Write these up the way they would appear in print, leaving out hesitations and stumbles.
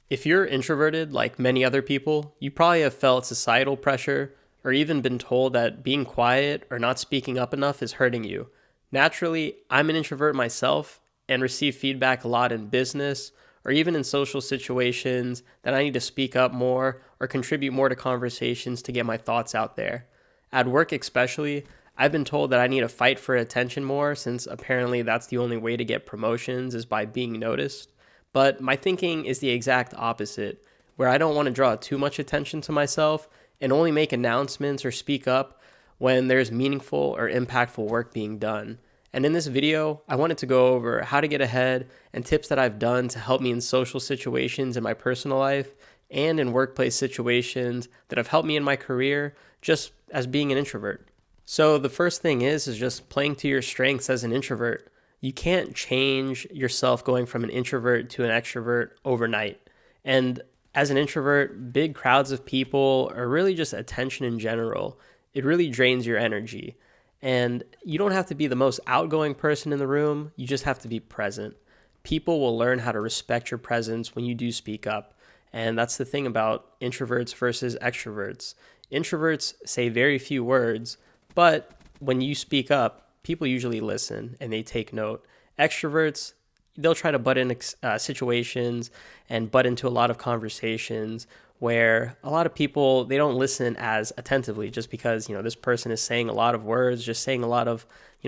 If you're introverted like many other people, you probably have felt societal pressure or even been told that being quiet or not speaking up enough is hurting you. Naturally, I'm an introvert myself and receive feedback a lot in business or even in social situations that I need to speak up more or contribute more to conversations to get my thoughts out there. At work, especially, I've been told that I need to fight for attention more since apparently that's the only way to get promotions is by being noticed. But my thinking is the exact opposite, where I don't want to draw too much attention to myself and only make announcements or speak up when there's meaningful or impactful work being done. And in this video, I wanted to go over how to get ahead and tips that I've done to help me in social situations in my personal life and in workplace situations that have helped me in my career just as being an introvert. So the first thing is just playing to your strengths as an introvert. You can't change yourself going from an introvert to an extrovert overnight. And as an introvert, big crowds of people or really just attention in general, it really drains your energy. And you don't have to be the most outgoing person in the room, you just have to be present. People will learn how to respect your presence when you do speak up. And that's the thing about introverts versus extroverts. Introverts say very few words, but when you speak up, people usually listen and they take note. Extroverts, they'll try to butt in situations and butt into a lot of conversations where a lot of people, they don't listen as attentively just because, this person is saying a lot of words, just saying a lot of,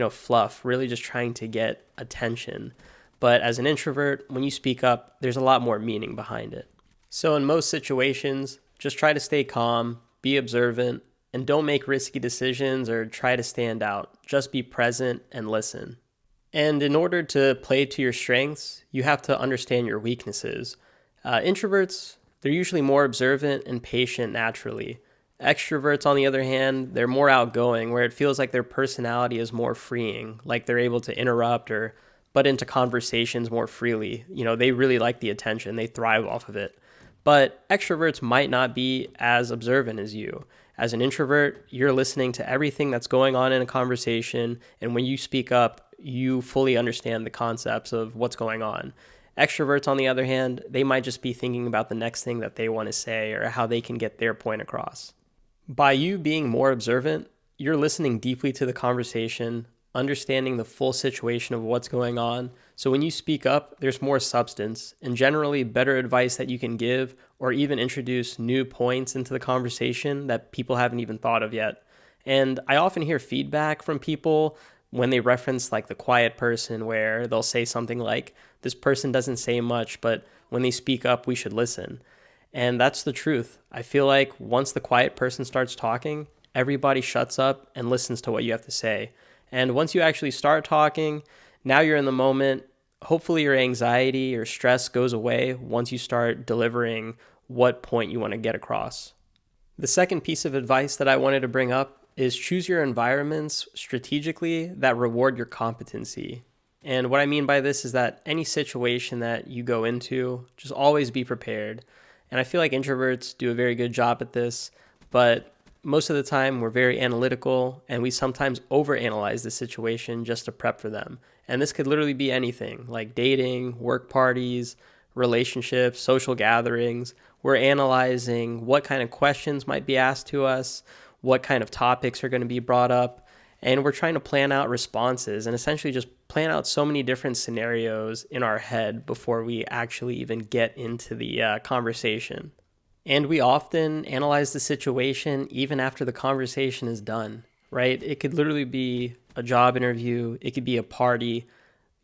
fluff, really just trying to get attention. But as an introvert, when you speak up, there's a lot more meaning behind it. So in most situations, just try to stay calm, be observant, and don't make risky decisions or try to stand out. Just be present and listen. And in order to play to your strengths, you have to understand your weaknesses. Introverts, they're usually more observant and patient naturally. Extroverts, on the other hand, they're more outgoing, where it feels like their personality is more freeing, like they're able to interrupt or butt into conversations more freely. They really like the attention, they thrive off of it. But extroverts might not be as observant as you. As an introvert, you're listening to everything that's going on in a conversation, and when you speak up, you fully understand the concepts of what's going on. Extroverts, on the other hand, they might just be thinking about the next thing that they want to say or how they can get their point across. By you being more observant, you're listening deeply to the conversation, understanding the full situation of what's going on. So when you speak up, there's more substance and generally better advice that you can give or even introduce new points into the conversation that people haven't even thought of yet. And I often hear feedback from people when they reference like the quiet person where they'll say something like, this person doesn't say much, but when they speak up, we should listen. And that's the truth. I feel like once the quiet person starts talking, everybody shuts up and listens to what you have to say. And once you actually start talking, now you're in the moment. Hopefully your anxiety or stress goes away once you start delivering what point you want to get across. The second piece of advice that I wanted to bring up is choose your environments strategically that reward your competency. And what I mean by this is that any situation that you go into, just always be prepared. And I feel like introverts do a very good job at this, but most of the time we're very analytical and we sometimes overanalyze the situation just to prep for them. And this could literally be anything like dating, work parties, relationships, social gatherings. We're analyzing what kind of questions might be asked to us, what kind of topics are going to be brought up, and we're trying to plan out responses and essentially just plan out so many different scenarios in our head before we actually even get into the conversation. And we often analyze the situation even after the conversation is done, right? It could literally be a job interview, it could be a party.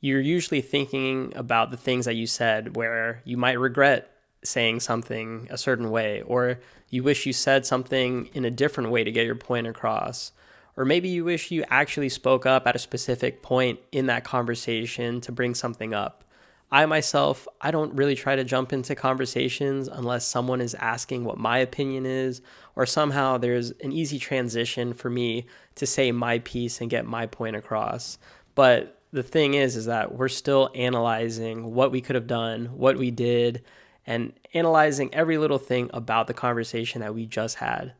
You're usually thinking about the things that you said where you might regret saying something a certain way, or you wish you said something in a different way to get your point across. Or maybe you wish you actually spoke up at a specific point in that conversation to bring something up. I myself, I don't really try to jump into conversations unless someone is asking what my opinion is, or somehow there's an easy transition for me to say my piece and get my point across. But the thing is that we're still analyzing what we could have done, what we did, and analyzing every little thing about the conversation that we just had.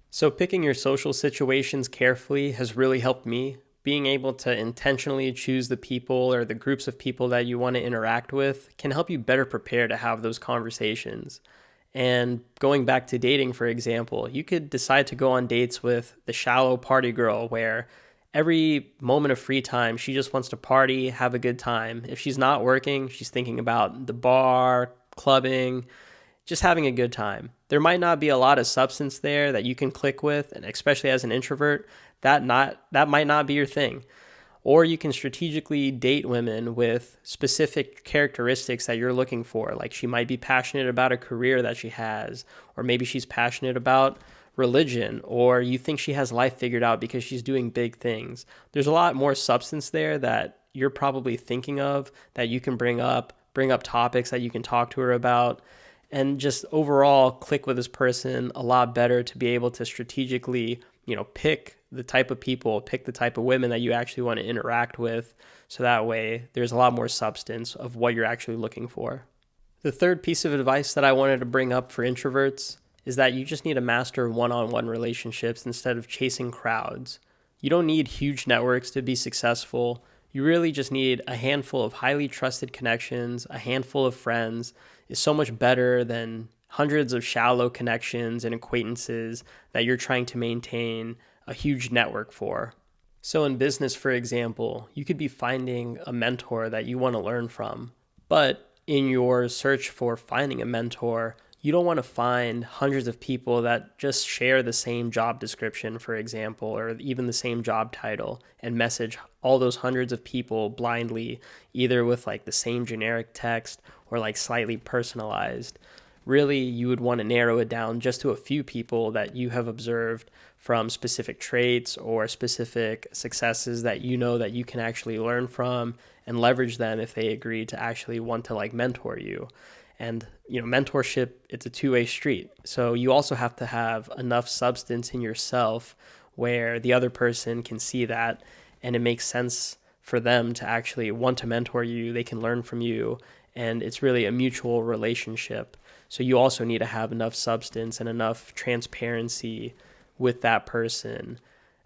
So picking your social situations carefully has really helped me, being able to intentionally choose the people or the groups of people that you want to interact with can help you better prepare to have those conversations. And going back to dating, for example, you could decide to go on dates with the shallow party girl where every moment of free time, she just wants to party, have a good time. If she's not working, she's thinking about the bar, clubbing, just having a good time. There might not be a lot of substance there that you can click with, and especially as an introvert, that might not be your thing. Or you can strategically date women with specific characteristics that you're looking for. Like she might be passionate about a career that she has, or maybe she's passionate about religion, or you think she has life figured out because she's doing big things. There's a lot more substance there that you're probably thinking of that you can bring up topics that you can talk to her about, and just overall click with this person a lot better to be able to strategically, pick the type of people, pick the type of women that you actually want to interact with. So that way there's a lot more substance of what you're actually looking for. The third piece of advice that I wanted to bring up for introverts is that you just need to master one-on-one relationships instead of chasing crowds. You don't need huge networks to be successful. You really just need a handful of highly trusted connections. A handful of friends is so much better than hundreds of shallow connections and acquaintances that you're trying to maintain a huge network for. So in business, for example, you could be finding a mentor that you want to learn from, but in your search for finding a mentor, you don't want to find hundreds of people that just share the same job description, for example, or even the same job title, and message all those hundreds of people blindly, either with like the same generic text or like slightly personalized. Really, you would want to narrow it down just to a few people that you have observed from specific traits or specific successes that you know that you can actually learn from and leverage them if they agree to actually want to like mentor you. And, mentorship, it's a two-way street. So you also have to have enough substance in yourself where the other person can see that and it makes sense for them to actually want to mentor you. They can learn from you, and it's really a mutual relationship. So you also need to have enough substance and enough transparency with that person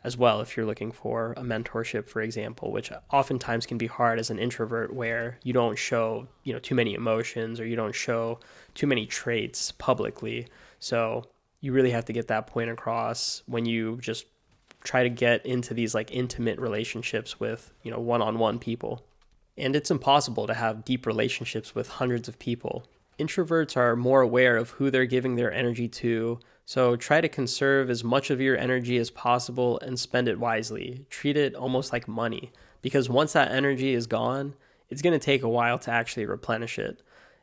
as well if you're looking for a mentorship, for example, which oftentimes can be hard as an introvert where you don't show, too many emotions or you don't show too many traits publicly. So you really have to get that point across when you just try to get into these like intimate relationships with, one-on-one people. And it's impossible to have deep relationships with hundreds of people. Introverts are more aware of who they're giving their energy to, so try to conserve as much of your energy as possible and spend it wisely. Treat it almost like money, because once that energy is gone, it's going to take a while to actually replenish it.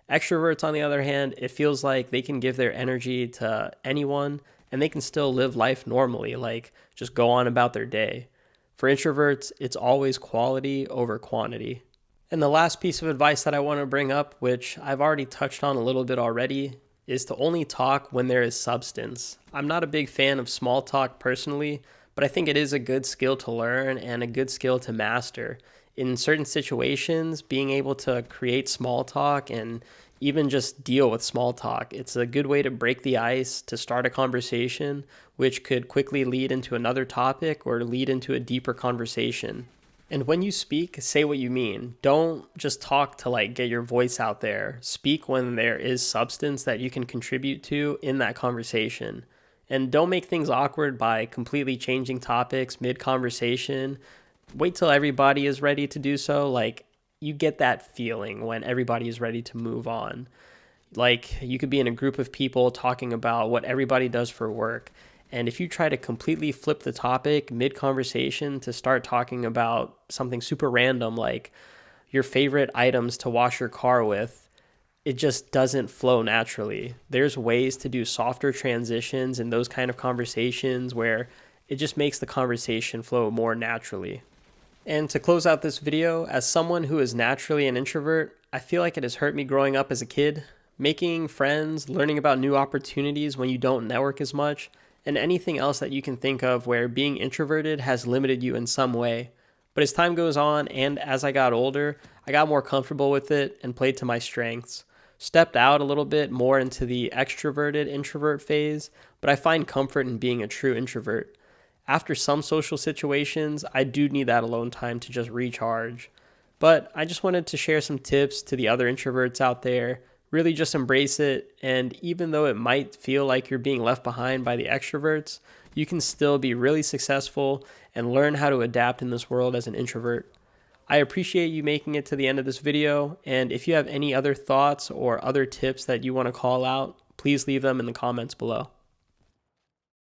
Extroverts, on the other hand, it feels like they can give their energy to anyone and they can still live life normally, like just go on about their day. For introverts, it's always quality over quantity. And the last piece of advice that I want to bring up, which I've already touched on a little bit already, is to only talk when there is substance. I'm not a big fan of small talk personally, but I think it is a good skill to learn and a good skill to master. In certain situations, being able to create small talk and even just deal with small talk, it's a good way to break the ice, to start a conversation, which could quickly lead into another topic or lead into a deeper conversation. And when you speak, say what you mean. Don't just talk to like get your voice out there. Speak when there is substance that you can contribute to in that conversation. And don't make things awkward by completely changing topics mid-conversation. Wait till everybody is ready to do so. Like you get that feeling when everybody is ready to move on. Like you could be in a group of people talking about what everybody does for work. And if you try to completely flip the topic mid-conversation to start talking about something super random like your favorite items to wash your car with, it just doesn't flow naturally. There's ways to do softer transitions in those kind of conversations where it just makes the conversation flow more naturally. And to close out this video, as someone who is naturally an introvert, I feel like it has hurt me growing up as a kid. Making friends, learning about new opportunities when you don't network as much, and anything else that you can think of where being introverted has limited you in some way. But as time goes on and as I got older, I got more comfortable with it and played to my strengths. Stepped out a little bit more into the extroverted introvert phase, but I find comfort in being a true introvert. After some social situations, I do need that alone time to just recharge. But I just wanted to share some tips to the other introverts out there. Really just embrace it. And even though it might feel like you're being left behind by the extroverts, you can still be really successful and learn how to adapt in this world as an introvert. I appreciate you making it to the end of this video. And if you have any other thoughts or other tips that you want to call out, please leave them in the comments below.